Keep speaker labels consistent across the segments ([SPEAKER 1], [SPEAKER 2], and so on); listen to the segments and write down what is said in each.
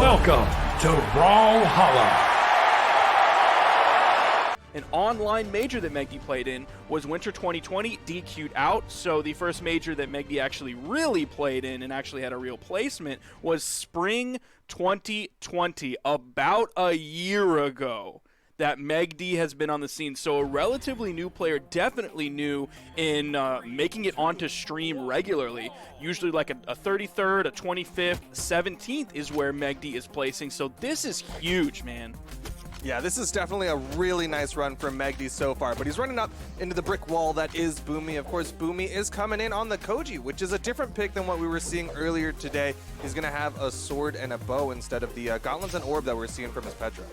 [SPEAKER 1] Welcome to Brawlhalla.
[SPEAKER 2] An online major that MegD played in was Winter 2020, DQ'd out. So the first major that MegD actually really played in and actually had a real placement was Spring 2020, about a year ago that MegD has been on the scene. So a relatively new player, definitely new in making it onto stream regularly. Usually like a 33rd, a 25th, 17th is where MegD is placing. So this is huge, man.
[SPEAKER 3] Yeah, this is definitely a really nice run from MegD so far, but he's running up into the brick wall that is Boomie. Of course, Boomie is coming in on the Koji, which is a different pick than what we were seeing earlier today. He's going to have a sword and a bow instead of the gauntlets and orb that we're seeing from his Petra.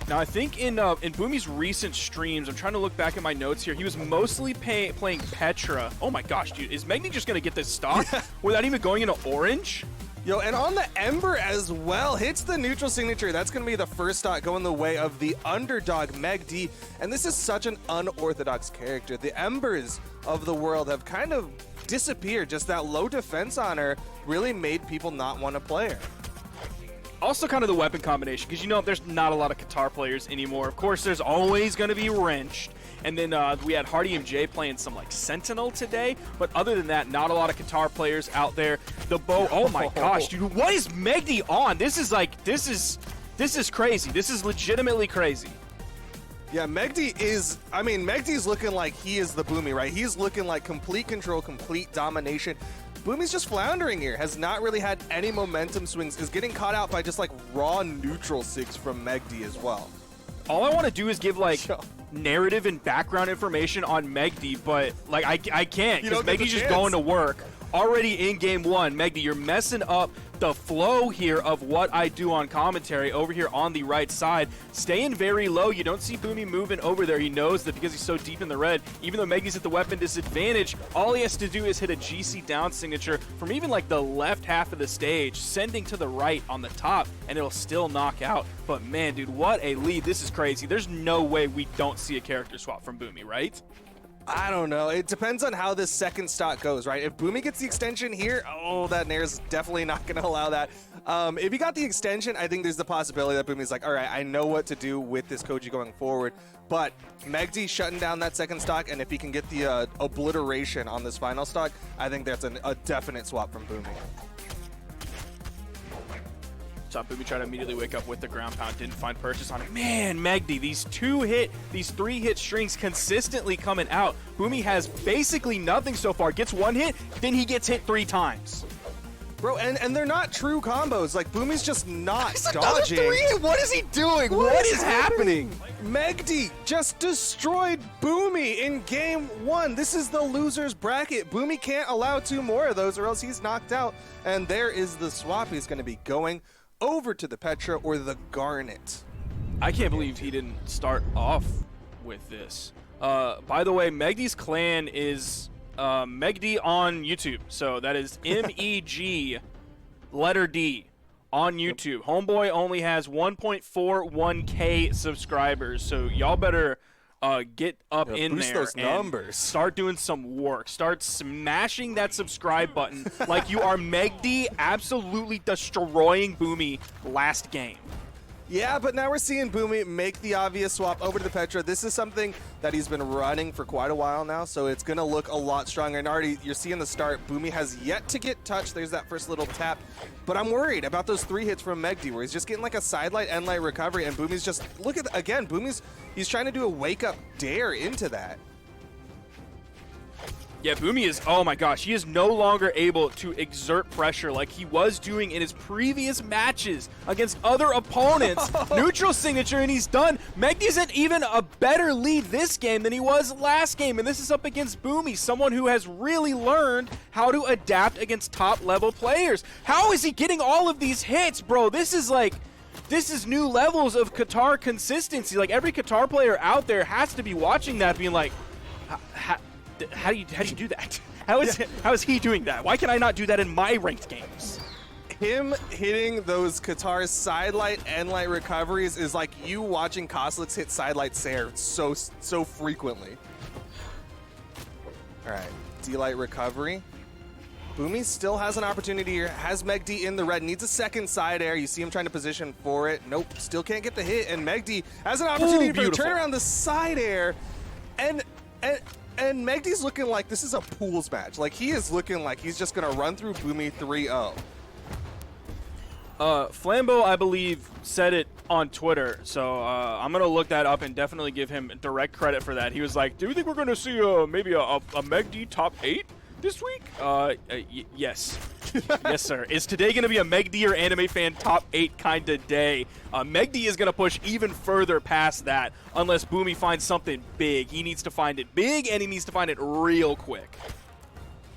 [SPEAKER 2] Now, I think in Boomie's recent streams, I'm trying to look back at my notes here, he was mostly playing Petra. Oh my gosh, dude, is MegD just going to get this stock without even going into orange?
[SPEAKER 3] Yo, and on the Ember as well, hits the neutral signature. That's going to be the first stock going the way of the underdog MegD. And this is such an unorthodox character. The Embers of the world have kind of disappeared. Just that low defense on her really made people not want to play her.
[SPEAKER 2] Also kind of the weapon combination, because you know there's not a lot of Qatar players anymore. Of course, there's always going to be Wrenched. And then we had Hardy MJ playing some like Sentinel today, but other than that, not a lot of Qatar players out there. The bow, oh my gosh, dude, what is MegD on? This is crazy. This is legitimately crazy.
[SPEAKER 3] Yeah, MegD is, I mean, MegD's looking like he is the Boomie, right? He's looking like complete control, complete domination. Boomie's just floundering here, has not really had any momentum swings, is getting caught out by just like raw neutral sigs from MegD as well.
[SPEAKER 2] All I want to do is give like narrative and background information on MegD, but like I can't because MegD's just going to work. Already in game one, MegD, you're messing up the flow here of what I do on commentary over here on the right side. Staying very low. You don't see Boomie moving over there. He knows that because he's so deep in the red, even though MegD's at the weapon disadvantage, all he has to do is hit a GC down signature from even like the left half of the stage, sending to the right on the top, and it'll still knock out. But man, dude, what a lead. This is crazy. There's no way we don't see a character swap from Boomie, right?
[SPEAKER 3] I don't know. It depends on how this second stock goes, right? If Boomie gets the extension here, oh, that Nair's definitely not going to allow that. If he got the extension, I think there's the possibility that Boomie's like, all right, I know what to do with this Koji going forward. But MegD shutting down that second stock, and if he can get the obliteration on this final stock, I think that's a definite swap from Boomie.
[SPEAKER 2] Boomie tried to immediately wake up with the ground pound, didn't find purchase on it. Man, MegD, these 3-hit strings consistently coming out. Boomie has basically nothing so far. Gets one hit, then he gets hit 3 times.
[SPEAKER 3] Bro, and they're not true combos. Like, Boomie's just not dodging.
[SPEAKER 2] What is he doing? What is happening?
[SPEAKER 3] MegD just destroyed Boomie in game 1. This is the loser's bracket. Boomie can't allow 2 more of those or else he's knocked out. And there is the swap. He's going to be going over to the Petra or the Garnet.
[SPEAKER 2] I can't believe he didn't start off with this. By the way, MegD's clan is MegD on YouTube. So that is MEG letter D on YouTube. Homeboy only has 1.41K subscribers. So y'all better get up in
[SPEAKER 3] boost
[SPEAKER 2] there
[SPEAKER 3] those numbers.
[SPEAKER 2] Start doing some work. Start smashing that subscribe button like you are MegD absolutely destroying Boomie last game.
[SPEAKER 3] Yeah, but now we're seeing Boomie make the obvious swap over to the Petra. This is something that he's been running for quite a while now, so it's going to look a lot stronger. And already you're seeing the start. Boomie has yet to get touched. There's that first little tap. But I'm worried about those 3 hits from MegD where he's just getting like a side light, end light recovery, and Boomie's just, look at, again, he's trying to do a wake-up dare into that.
[SPEAKER 2] Yeah, Boomie is, oh my gosh, he is no longer able to exert pressure like he was doing in his previous matches against other opponents. Neutral signature and he's done. MegD's in even a better lead this game than he was last game, and this is up against Boomie, someone who has really learned how to adapt against top-level players. How is he getting all of these hits, bro? This is new levels of Qatar consistency. Like, every Qatar player out there has to be watching that being like, how do you do that? How is he doing that? Why can I not do that in my ranked games?
[SPEAKER 3] Him hitting those Qatar side light, end light recoveries is like you watching Koslix hit side light Sair so frequently. All right, D-light recovery. Boomie still has an opportunity here, has MegD in the red, needs a second side air. You see him trying to position for it. Nope, still can't get the hit, and MegD has an opportunity to turn around the side air, and MegD's looking like this is a pools match. Like, he is looking like he's just gonna run through Boomie 3-0.
[SPEAKER 2] Flambeau, I believe, said it on Twitter, so I'm going to look that up and definitely give him direct credit for that. He was like, do you think we're going to see maybe a MegD top 8 this week? Yes. Yes, sir. Is today going to be a MegD or anime fan top 8 kind of day? MegD is going to push even further past that unless Boomie finds something big. He needs to find it big, and he needs to find it real quick.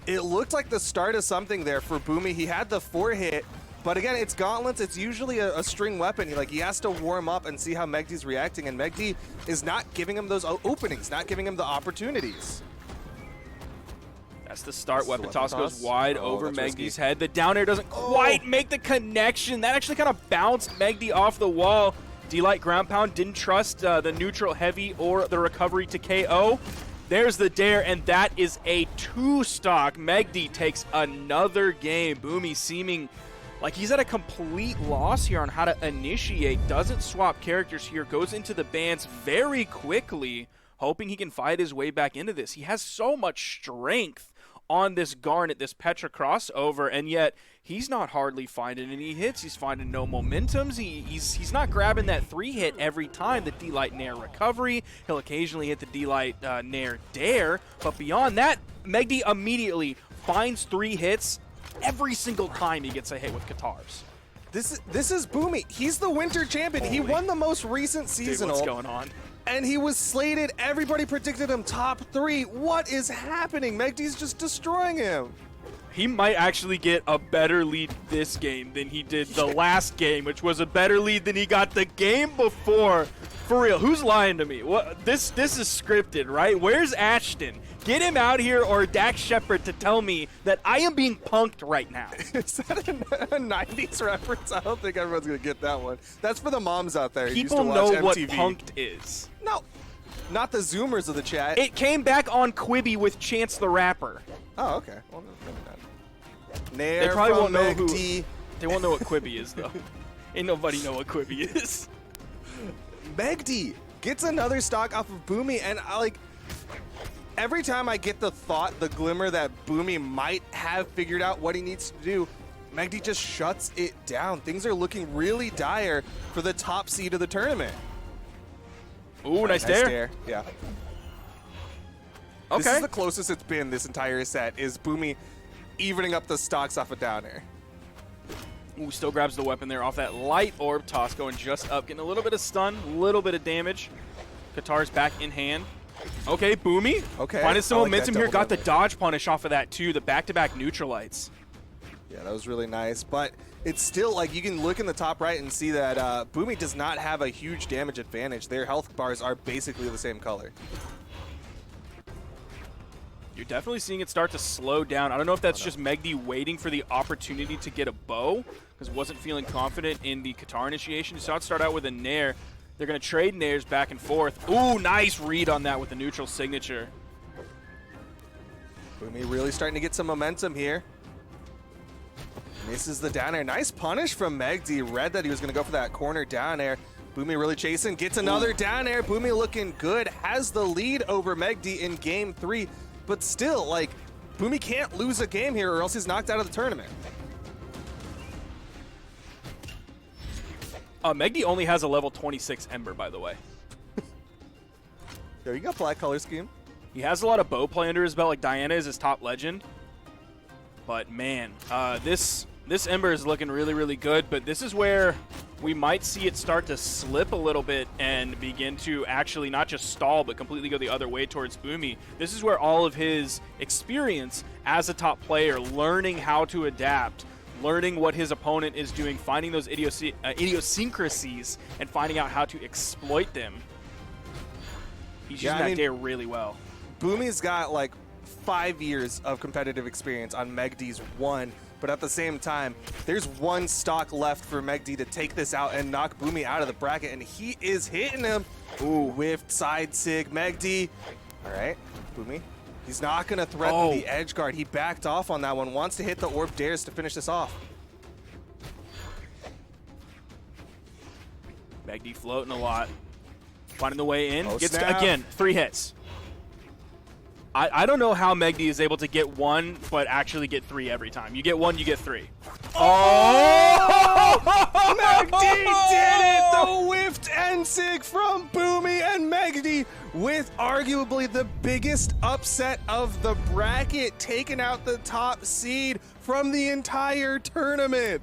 [SPEAKER 3] It looked like the start of something there for Boomie. He had the 4-hit. But again, it's gauntlets. It's usually a string weapon. He has to warm up and see how MegD's reacting, and MegD is not giving him those openings, not giving him the opportunities.
[SPEAKER 2] That's the start. Weapon toss goes wide over MegD's head. The down air doesn't quite make the connection. That actually kind of bounced MegD off the wall. D-Light ground pound didn't trust the neutral heavy or the recovery to KO. There's the dare, and that is a 2-stock. MegD takes another game. Boomie seeming like he's at a complete loss here on how to initiate, doesn't swap characters here, goes into the bans very quickly, hoping he can fight his way back into this. He has so much strength on this Garnet, this Petra crossover, and yet he's not hardly finding any hits. He's finding no momentums. He's not grabbing that 3-hit every time, the D-Light Nair recovery. He'll occasionally hit the D-Light Nair dare, but beyond that, MegD immediately finds 3 hits every single time he gets a hit with Katars.
[SPEAKER 3] This is Boomie. He's the winter champion. He won the most recent seasonal.
[SPEAKER 2] Dude, what's going on?
[SPEAKER 3] And he was slated. Everybody predicted him top 3. What is happening? MegD's just destroying him.
[SPEAKER 2] He might actually get a better lead this game than he did the last game, which was a better lead than he got the game before. For real, who's lying to me? What? This is scripted, right? Where's Ashton? Get him out here, or Dax Shepard, to tell me that I am being punked right now.
[SPEAKER 3] Is that a 90s reference? I don't think everyone's going to get that one. That's for the moms out there who used
[SPEAKER 2] People
[SPEAKER 3] to watch
[SPEAKER 2] know
[SPEAKER 3] MTV.
[SPEAKER 2] what punked is.
[SPEAKER 3] No, not the Zoomers of the chat.
[SPEAKER 2] It came back on Quibi with Chance the Rapper.
[SPEAKER 3] Oh, okay. Well, maybe not. Nair
[SPEAKER 2] They probably
[SPEAKER 3] from
[SPEAKER 2] won't know who.
[SPEAKER 3] MegD.
[SPEAKER 2] They won't know what Quibi is, though. Ain't nobody know what Quibi is.
[SPEAKER 3] MegD gets another stock off of Boomie, and every time I get the thought, the glimmer that Boomie might have figured out what he needs to do, MegD just shuts it down. Things are looking really dire for the top seed of the tournament.
[SPEAKER 2] Ooh, nice dare.
[SPEAKER 3] Yeah.
[SPEAKER 2] Okay.
[SPEAKER 3] This is the closest it's been this entire set, is Boomie evening up the stocks off a down air.
[SPEAKER 2] Ooh, still grabs the weapon there off that light orb toss, going just up, getting a little bit of stun, a little bit of damage. Katar's back in hand. Okay, Boomie.
[SPEAKER 3] Okay.
[SPEAKER 2] Finding some momentum here. Got the
[SPEAKER 3] double.
[SPEAKER 2] dodge punish off of that, too. The back-to-back neutralites.
[SPEAKER 3] Yeah, that was really nice. But it's still, you can look in the top right and see that Boomie does not have a huge damage advantage. Their health bars are basically the same color.
[SPEAKER 2] You're definitely seeing it start to slow down. I don't know if that's just MegD waiting for the opportunity to get a bow, because wasn't feeling confident in the Katar initiation. You saw it start out with a Nair. They're going to trade Nairs back and forth. Ooh, nice read on that with the neutral signature.
[SPEAKER 3] Boomie really starting to get some momentum here. Misses the down air. Nice punish from MegD. Read that he was going to go for that corner down air. Boomie really chasing. Gets another down air. Boomie looking good. Has the lead over MegD in game 3. But still, Boomie can't lose a game here or else he's knocked out of the tournament.
[SPEAKER 2] MegD only has a level 26 Ember, by the way.
[SPEAKER 3] Yo, you got black color scheme.
[SPEAKER 2] He has a lot of bow play under his belt, like Diana is his top legend. But man, this Ember is looking really, really good, but this is where we might see it start to slip a little bit and begin to actually not just stall, but completely go the other way towards Boomie. This is where all of his experience as a top player, learning how to adapt, learning what his opponent is doing, finding those idiosyncrasies, and finding out how to exploit them. He's using that dare really well.
[SPEAKER 3] Boomie's got 5 years of competitive experience on MegD's 1, but at the same time, there's 1 stock left for MegD to take this out and knock Boomie out of the bracket, and he is hitting him. Ooh, whiffed side sig. MegD. All right, Boomie He's not going to threaten the edge guard. He backed off on that one. Wants to hit the orb dares to finish this off.
[SPEAKER 2] MegD floating a lot. Finding the way in. Gets,
[SPEAKER 3] snap.
[SPEAKER 2] again, 3 hits. I don't know how MegD is able to get 1, but actually get 3 every time. You get 1, you get 3.
[SPEAKER 3] Oh! MegD did it! The whiffed N-Sig from Boomie and MegD with arguably the biggest upset of the bracket, taking out the top seed from the entire tournament.